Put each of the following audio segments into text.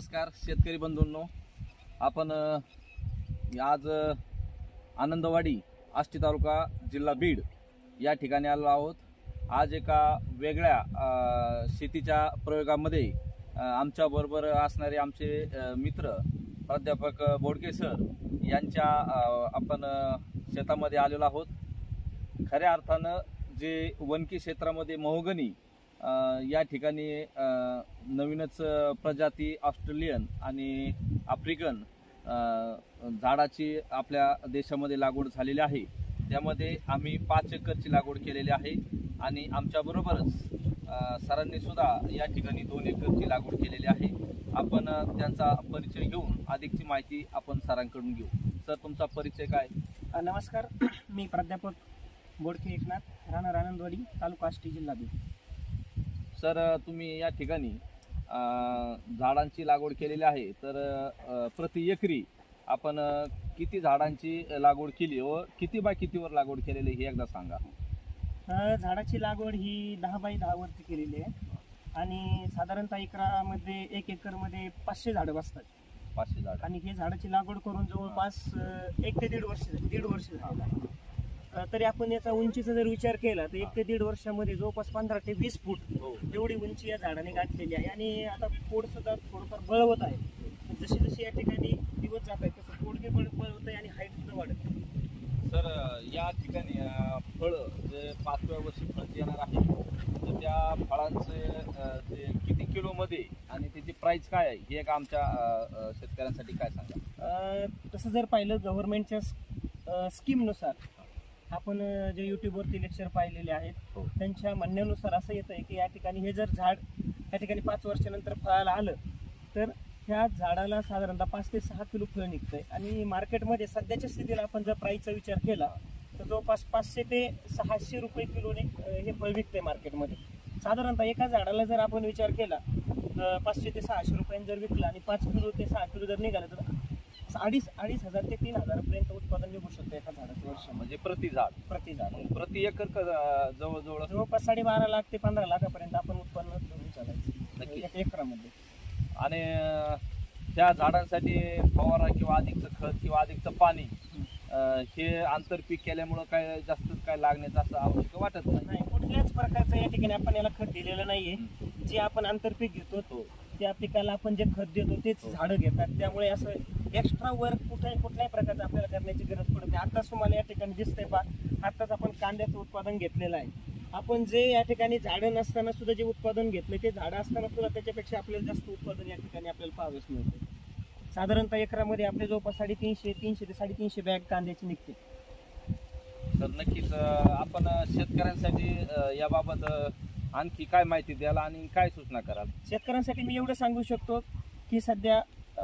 नमस्कार शेतकरी बंधूंनो, आपण आज आनंदवाडी आष्टी तालुका जिल्हा बीड या ठिकाणी आलो आहोत। आज एका वेगळ्या शेतीच्या प्रयोगामध्ये आमच्या बरोबर असणारे आमचे मित्र प्राध्यापक बोडके सर यांच्या आपण शेतामध्ये आलेलो आहोत। खऱ्या अर्थानं जे वनकी क्षेत्रामध्ये महोगनी या ठिकाणी नवीनच प्रजाती ऑस्ट्रेलियन आणि आफ्रिकन झाडाची आपल्या देशामध्ये लागवड झालेली आहे। त्यामध्ये आम्ही 5 एकरची लागवड केलेली आहे आणि आमच्याबरोबरच सरांनी सुद्धा या ठिकाणी 2 एकरची लागवड केलेली आहे। आपण त्यांचा परिचय घेऊन अधिकची माहिती आपण सरांकडून घेऊ। सर, तुमचा परिचय काय? नमस्कार, मी प्राध्यापक बोडके एकनाथ, राहणार आनंदवाडी, तालुका आष्टी, जिल्हा बीड। सर, तुम्ही या ठिकाणी झाडांची लागवड केलेली आहे, तर प्रति एकरी आपण किती झाडांची लागवड केली व किती बाय कितीवर लागवड केलेली हे एकदा सांगा। झाडाची लागवड ही 10 बाय 10 वरती केलेली आहे आणि साधारणतः एकरामध्ये 1 एकरमध्ये 500 झाडं बसतात। 500 झाड आणि हे झाडाची लागवड करून जवळपास 1 ते दीड वर्ष झालेलं आहे। तरी आपण याचा उंचीचा जर विचार केला तर 1 ते दीड वर्षामध्ये जवळपास 15 ते 20 फूट एवढी उंची या झाडाने गाठलेली आहे आणि आता पोड सुद्धा थोडंफार बळवत आहे। जशी जशी या ठिकाणी दिवस जात आहे तसं पोड बी बळवत आहे आणि हाईट सुद्धा वाढत आहे। सर, या ठिकाणी फळ जे 5व्या वर्षी फळ येणार आहे, तर त्या फळांचे ते किती किलोमध्ये आणि त्याची प्राइस काय आहे हे एक आमच्या शेतकऱ्यांसाठी काय सांगा। तसं जर पाहिलं गव्हर्नमेंटच्या स्कीमनुसार आपण जे यूट्यूबवरती लेक्चर पाहिलेले आहेत त्यांच्या म्हणण्यानुसार असं येतं आहे की या ठिकाणी हे जर झाड या ठिकाणी 5 वर्षानंतर फळाला आलं तर ह्या झाडाला साधारणतः 5 ते 6 किलो फळ निघतंय आणि मार्केटमध्ये सध्याच्या स्थितीला आपण जर प्राईसचा विचार केला तर जवळपास 500 ते 600 रुपये किलोने हे फळ विकतंय मार्केटमध्ये। साधारणतः एका झाडाला जर आपण विचार केला तर 500 ते 600 रुपयांनी जर विकला आणि 5 किलो ते 6 किलो जर निघालं तर 2,500 ते 3,000 पर्यंत उत्पादन निघू शकतं एका झाडाचं वर्ष, म्हणजे प्रति झाड प्रति एकर जवळपास 12.5 लाख ते 15 लाखापर्यंत आपण उत्पन्न घेऊन चालायचं एका एकरामध्ये। आणि त्या झाडांसाठी फवारा किंवा अधिकचं खत किंवा अधिकचं पाणी हे आंतरपीक केल्यामुळं काय जास्त काय लागण्याचं असं आवश्यक वाटत नाही। कुठल्याच प्रकारचं या ठिकाणी आपण याला खत दिलेलं नाहीये। जे आपण आंतरपीक घेतो त्या पिकाला आपण जे खत देतो तेच झाडं घेतात, त्यामुळे असं एक्स्ट्रा वर्क कुठल्याही प्रकारचं आपल्याला करण्याची गरज पडत नाही। आताच तुम्हाला या ठिकाणी दिसतंय पहा, आताच आपण कांद्याचं उत्पादन घेतलेलं आहे। आपण जे या ठिकाणी झाडं नसताना सुद्धा जे उत्पादन घेतलं ते झाडं असताना सुद्धा त्याच्यापेक्षा आपल्याला जास्त उत्पादन या ठिकाणी आपल्याला पाहावंच मिळतं। साधारणतः एकरामध्ये आपले जवळपास 350 ते 350 बॅग कांद्याची निघते। तर नक्कीच आपण शेतकऱ्यांसाठी याबाबत आणखी काय माहिती द्याल आणि काय सूचना कराल? शेतकऱ्यांसाठी मी एवढं सांगू शकतो की सध्या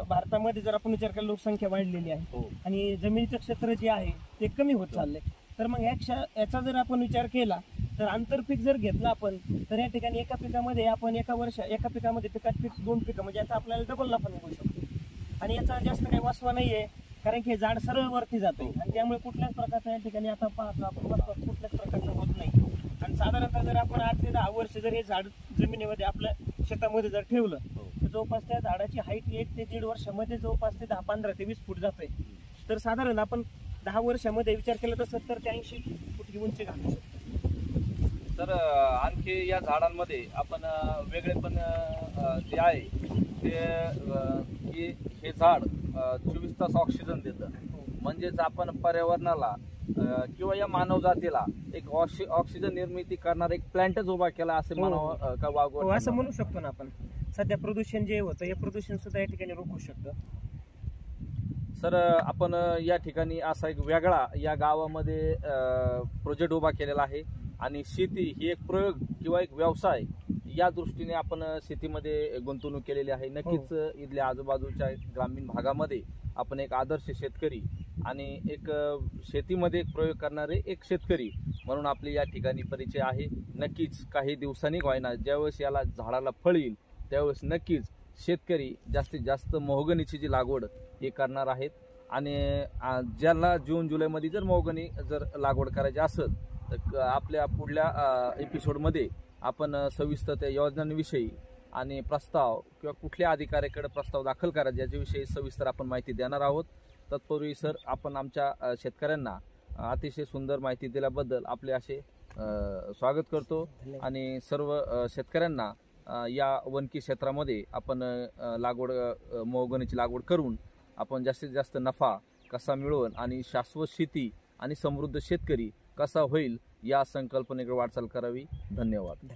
भारतामध्ये जर आपण विचार केला लोकसंख्या वाढलेली आहे आणि जमिनीचं क्षेत्र जे आहे ते कमी होत चाललंय, तर मग याचा जर आपण विचार केला तर आंतरपीक जर घेतला आपण तर या ठिकाणी एका पिकामध्ये आपण एका पिकामध्ये पिकात 2 पिकं म्हणजे याचा आपल्याला डबल नफा मिळू शकतो आणि याचा जास्त काही वासवा नाहीये, कारण की हे झाड सरळ वरती जाते आणि त्यामुळे कुठल्याच प्रकारचा या ठिकाणी आता पाहतो आपण वासवा कुठल्याच प्रकारचा होत नाही। आणि साधारणतः जर आपण 8 ते 10 वर्ष जर हे झाड जमिनीमध्ये आपल्या शेतामध्ये जर ठेवलं तर जवळपास त्या झाडाची हाईट 1 ते दीड वर्षामध्ये जवळपास ते 15 ते 20 फूट जाते। तर साधारण आपण 10 वर्षामध्ये विचार केला तर 70 ते 80 फूट ही उंची घालू शकतो। तर आणखी या झाडांमध्ये आपण वेगळे पण जे आहे ते की हे झाड 24 तास ऑक्सिजन देतं, म्हणजेच आपण पर्यावरणाला किंवा या मानव जातीला एक ऑक्सिजन निर्मिती करणारा एक प्लांटच उभा केला असे म्हणावं का वागवं? असं म्हणू शकतो ना आपण। सध्या प्रदूषण जे होतं हे प्रदूषण सुद्धा या ठिकाणी रोखू शकतं। सर, आपण या ठिकाणी असा एक वेगळा या गावामध्ये प्रोजेक्ट उभा केलेला आहे आणि शेती ही एक प्रयोग किंवा एक व्यवसाय या दृष्टीने आपण शेतीमध्ये गुंतवणूक केलेली आहे। नक्कीच इथल्या आजूबाजूच्या ग्रामीण भागामध्ये आपण एक आदर्श शेतकरी आणि एक शेतीमध्ये एक प्रयोग करणारे एक शेतकरी म्हणून आपली या ठिकाणी परिचय आहे। नक्कीच काही दिवसांनी होईना ज्यावेळेस याला झाडाला फळ येईल त्यावेळेस नक्कीच शेतकरी जास्तीत जास्त महोगनीची जी लागवड हे करणार आहेत आणि ज्याला जून जुलैमध्ये जर महोगनी जर लागवड करायची असेल तर आपल्या पुढल्या एपिसोडमध्ये आपण सविस्तर त्या योजनांविषयी आणि प्रस्ताव किंवा कुठल्या अधिकाऱ्याकडे प्रस्ताव दाखल करायचा याच्याविषयी सविस्तर आपण माहिती देणार आहोत. तत्पूर्वी सर, आपण आमच्या शेतकऱ्यांना अतिशय सुंदर माहिती दिल्याबद्दल आपले असे स्वागत करतो. आणि सर्व शेतकऱ्यांना या वनकी क्षेत्रामध्ये आपण मोहगणीची लागवड करून आपण जास्तीत जास्त नफा कसा मिळवून आणि शाश्वत शेती आणि समृद्ध शेतकरी कसा होईल या संकल्पनेकडे वाटचाल करावी. धन्यवाद.